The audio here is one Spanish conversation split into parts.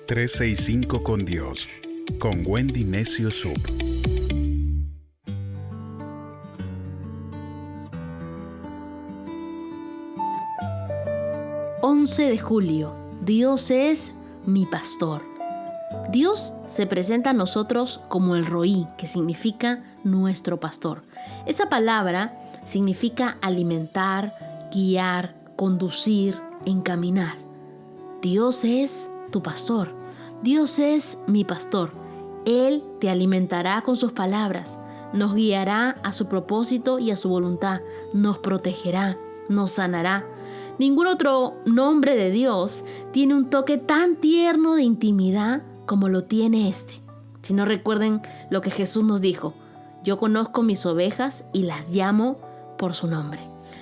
365 con Dios, con Wendy Necio Sub. De julio, Dios es mi pastor. Dios se presenta a nosotros como el Roí, que significa nuestro pastor. Esa palabra significa alimentar, guiar, conducir, encaminar. Dios es tu pastor. Dios es mi pastor. Él te alimentará con sus palabras, nos guiará a su propósito y a su voluntad, nos protegerá, nos sanará. Ningún otro nombre de Dios tiene un toque tan tierno de intimidad como lo tiene este. Si no, recuerden lo que Jesús nos dijo: yo conozco mis ovejas y las llamo por su nombre.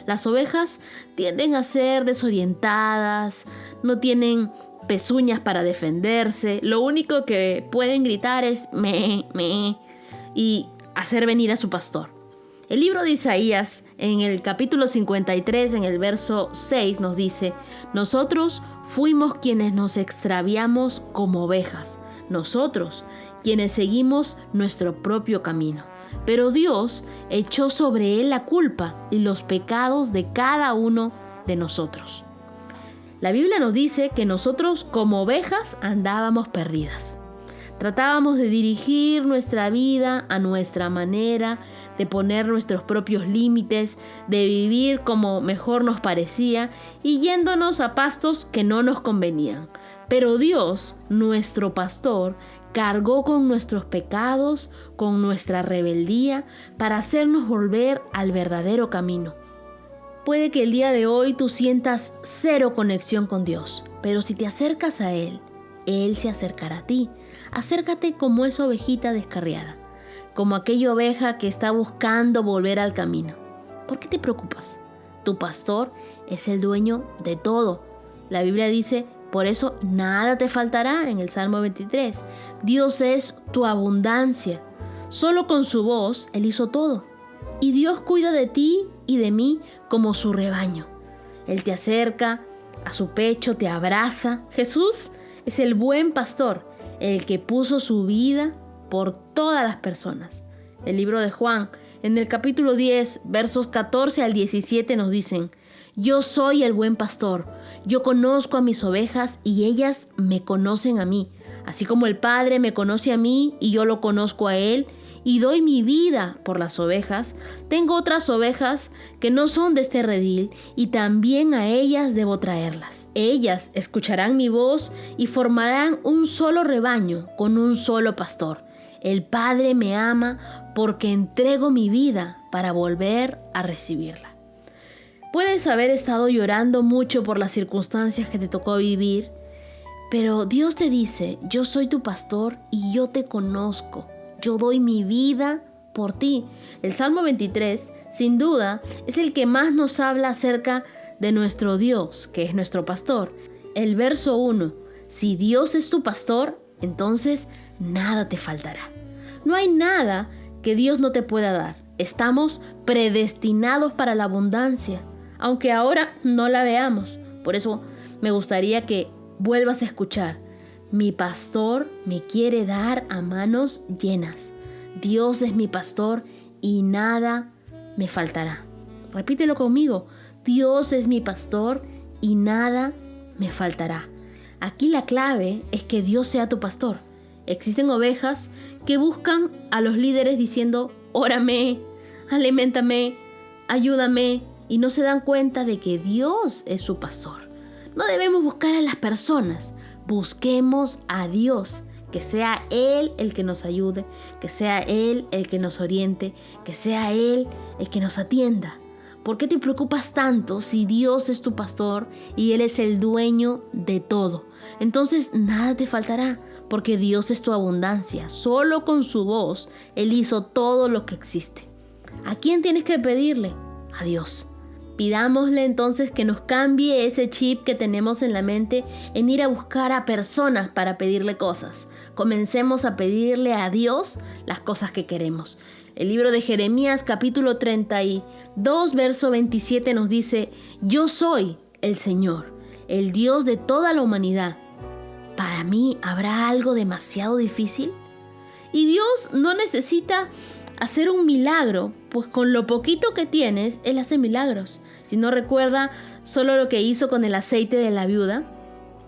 Las ovejas tienden a ser desorientadas, no tienen pezuñas para defenderse, lo único que pueden gritar es me, y hacer venir a su pastor. El libro de Isaías, en el capítulo 53, en el verso 6, nos dice: nosotros fuimos quienes nos extraviamos como ovejas, nosotros quienes seguimos nuestro propio camino. Pero Dios echó sobre él la culpa y los pecados de cada uno de nosotros. La Biblia nos dice que nosotros como ovejas andábamos perdidas. Tratábamos de dirigir nuestra vida a nuestra manera, de poner nuestros propios límites, de vivir como mejor nos parecía y yéndonos a pastos que no nos convenían. Pero Dios, nuestro pastor, cargó con nuestros pecados, con nuestra rebeldía, para hacernos volver al verdadero camino. Puede que el día de hoy tú sientas cero conexión con Dios, pero si te acercas a Él se acercará a ti. Acércate como esa ovejita descarriada, como aquella oveja que está buscando volver al camino. ¿Por qué te preocupas? Tu pastor es el dueño de todo. La Biblia dice: por eso nada te faltará, en el Salmo 23. Dios es tu abundancia. Solo con su voz Él hizo todo. Y Dios cuida de ti y de mí como su rebaño. Él te acerca a su pecho, te abraza. Jesús es el buen pastor, el que puso su vida por todas las personas. El libro de Juan, en el capítulo 10, versos 14 al 17 nos dicen: yo soy el buen pastor, yo conozco a mis ovejas y ellas me conocen a mí, así como el Padre me conoce a mí y yo lo conozco a Él y doy mi vida por las ovejas. Tengo otras ovejas que no son de este redil y también a ellas debo traerlas. Ellas escucharán mi voz y formarán un solo rebaño con un solo pastor. El Padre me ama porque entrego mi vida para volver a recibirla. Puedes haber estado llorando mucho por las circunstancias que te tocó vivir, pero Dios te dice: yo soy tu pastor y yo te conozco. Yo doy mi vida por ti. El Salmo 23, sin duda, es el que más nos habla acerca de nuestro Dios, que es nuestro pastor. El verso 1, si Dios es tu pastor, entonces nada te faltará. No hay nada que Dios no te pueda dar. Estamos predestinados para la abundancia, aunque ahora no la veamos. Por eso me gustaría que vuelvas a escuchar: mi pastor me quiere dar a manos llenas. Dios es mi pastor y nada me faltará. Repítelo conmigo: Dios es mi pastor y nada me faltará. Aquí la clave es que Dios sea tu pastor. Existen ovejas que buscan a los líderes diciendo: órame, aliméntame, ayúdame, y no se dan cuenta de que Dios es su pastor. No debemos buscar a las personas. Busquemos a Dios, que sea Él el que nos ayude, que sea Él el que nos oriente, que sea Él el que nos atienda. ¿Por qué te preocupas tanto si Dios es tu pastor y Él es el dueño de todo? Entonces nada te faltará, porque Dios es tu abundancia. Solo con su voz Él hizo todo lo que existe. ¿A quién tienes que pedirle? A Dios. Pidámosle entonces que nos cambie ese chip que tenemos en la mente en ir a buscar a personas para pedirle cosas. Comencemos a pedirle a Dios las cosas que queremos. El libro de Jeremías capítulo 32 verso 27 nos dice: yo soy el Señor, el Dios de toda la humanidad. ¿para mí habrá algo demasiado difícil? Y Dios no necesita hacer un milagro, pues con lo poquito que tienes, Él hace milagros. Si no recuerda solo lo que hizo con el aceite de la viuda,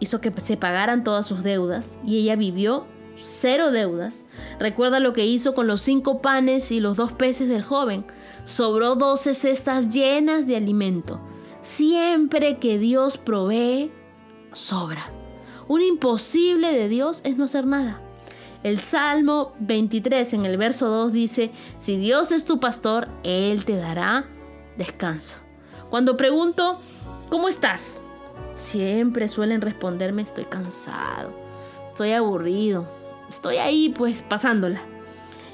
hizo que se pagaran todas sus deudas y ella vivió 0 deudas. Recuerda lo que hizo con los 5 panes y los 2 peces del joven. Sobró 12 cestas llenas de alimento. Siempre que Dios provee, sobra. Un imposible de Dios es no hacer nada. El Salmo 23 en el verso 2 dice: si Dios es tu pastor, Él te dará descanso. Cuando pregunto, ¿cómo estás?, siempre suelen responderme: estoy cansado, estoy aburrido, estoy ahí pues pasándola.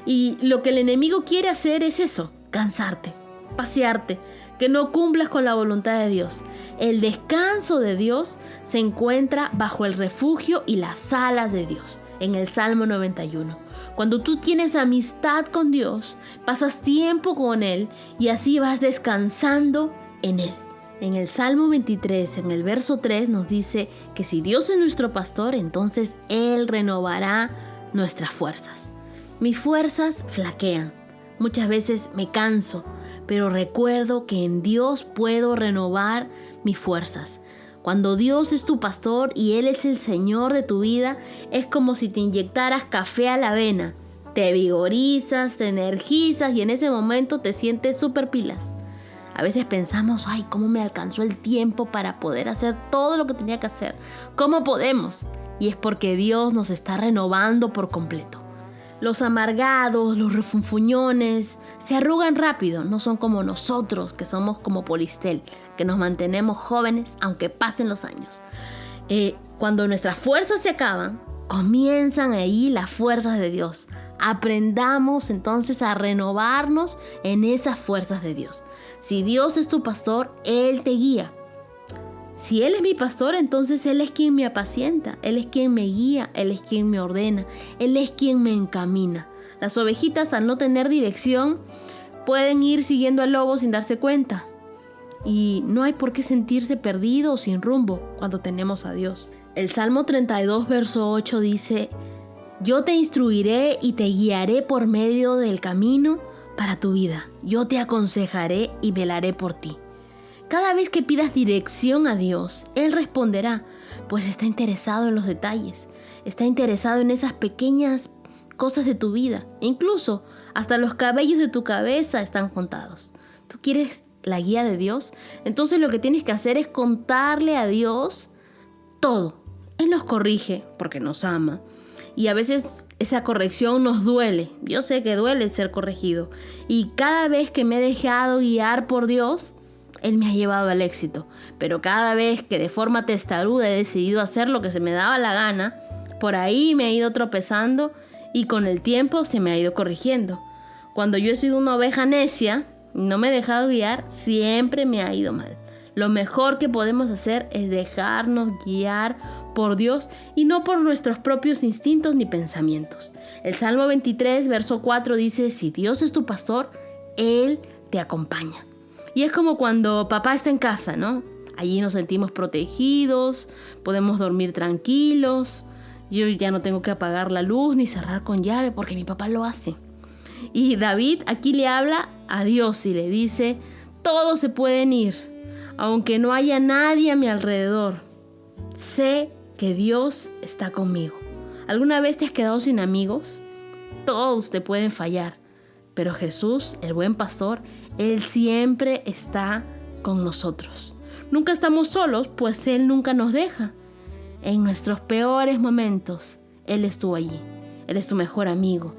Y lo que el enemigo quiere hacer es eso: cansarte, pasearte, que no cumplas con la voluntad de Dios. El descanso de Dios se encuentra bajo el refugio y las alas de Dios. En el Salmo 91. Cuando tú tienes amistad con Dios, pasas tiempo con Él y así vas descansando en Él. En el Salmo 23, en el verso 3, nos dice que si Dios es nuestro pastor, entonces Él renovará nuestras fuerzas. Mis fuerzas flaquean. Muchas veces me canso, pero recuerdo que en Dios puedo renovar mis fuerzas. Cuando Dios es tu pastor y Él es el Señor de tu vida, es como si te inyectaras café a la avena. Te vigorizas, te energizas y en ese momento te sientes súper pilas. A veces pensamos: ay, ¿cómo me alcanzó el tiempo para poder hacer todo lo que tenía que hacer? ¿Cómo podemos? Y es porque Dios nos está renovando por completo. Los amargados, los refunfuñones, se arrugan rápido, no son como nosotros, que somos como Polistel, que nos mantenemos jóvenes aunque pasen los años. Cuando nuestras fuerzas se acaban, comienzan ahí las fuerzas de Dios. Aprendamos entonces a renovarnos en esas fuerzas de Dios. Si Dios es tu pastor, Él te guía. Si Él es mi pastor, entonces Él es quien me apacienta, Él es quien me guía, Él es quien me ordena, Él es quien me encamina. Las ovejitas, al no tener dirección, pueden ir siguiendo al lobo sin darse cuenta. Y no hay por qué sentirse perdido o sin rumbo cuando tenemos a Dios. El Salmo 32, verso 8 dice: yo te instruiré y te guiaré por medio del camino para tu vida. Yo te aconsejaré y velaré por ti. Cada vez que pidas dirección a Dios, Él responderá, pues está interesado en los detalles, está interesado en esas pequeñas cosas de tu vida. Incluso hasta los cabellos de tu cabeza están contados. ¿Tú quieres la guía de Dios? Entonces lo que tienes que hacer es contarle a Dios todo. Él nos corrige porque nos ama. Y a veces esa corrección nos duele. Yo sé que duele ser corregido. Y cada vez que me he dejado guiar por Dios, Él me ha llevado al éxito. Pero cada vez que de forma testaruda he decidido hacer lo que se me daba la gana, por ahí me he ido tropezando y con el tiempo se me ha ido corrigiendo. Cuando yo he sido una oveja necia y no me he dejado guiar, siempre me ha ido mal. Lo mejor que podemos hacer es dejarnos guiar por Dios y no por nuestros propios instintos ni pensamientos. El Salmo 23, verso 4 dice: si Dios es tu pastor, Él te acompaña. Y es como cuando papá está en casa, ¿no? Allí nos sentimos protegidos, podemos dormir tranquilos. Yo ya no tengo que apagar la luz ni cerrar con llave porque mi papá lo hace. Y David aquí le habla a Dios y le dice: todos se pueden ir, aunque no haya nadie a mi alrededor. Sé que Dios está conmigo. ¿Alguna vez te has quedado sin amigos? Todos te pueden fallar, pero Jesús, el buen pastor, Él siempre está con nosotros. Nunca estamos solos, pues Él nunca nos deja. En nuestros peores momentos, Él estuvo allí. Él es tu mejor amigo.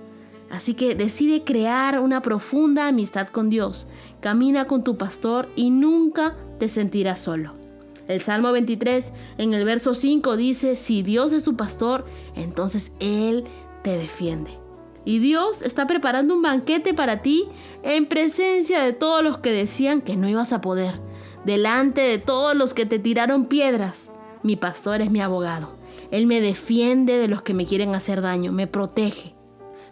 Así que decide crear una profunda amistad con Dios. Camina con tu pastor y nunca te sentirás solo. El Salmo 23 en el verso 5 dice: si Dios es tu pastor, entonces Él te defiende. Y Dios está preparando un banquete para ti en presencia de todos los que decían que no ibas a poder, delante de todos los que te tiraron piedras. Mi pastor es mi abogado. Él me defiende de los que me quieren hacer daño, me protege.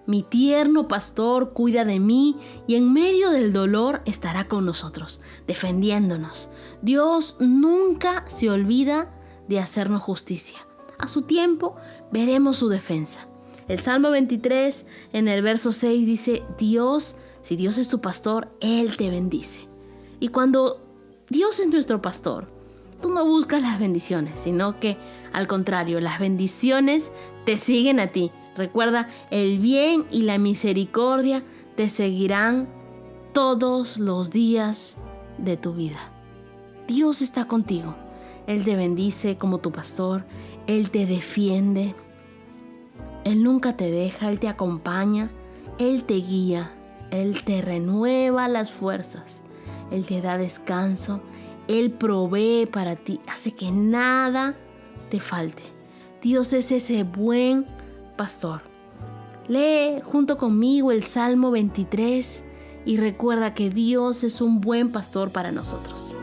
Mi tierno pastor cuida de mí y en medio del dolor estará con nosotros, defendiéndonos. Dios nunca se olvida de hacernos justicia. A su tiempo veremos su defensa. El Salmo 23 en el verso 6 dice, si Dios es tu pastor, Él te bendice. Y cuando Dios es nuestro pastor, tú no buscas las bendiciones, sino que al contrario, las bendiciones te siguen a ti. Recuerda, el bien y la misericordia te seguirán todos los días de tu vida. Dios está contigo. Él te bendice como tu pastor. Él te defiende. Él nunca te deja. Él te acompaña. Él te guía. Él te renueva las fuerzas. Él te da descanso. Él provee para ti. Hace que nada te falte. Dios es ese buen pastor. Lee junto conmigo el Salmo 23 y recuerda que Dios es un buen pastor para nosotros.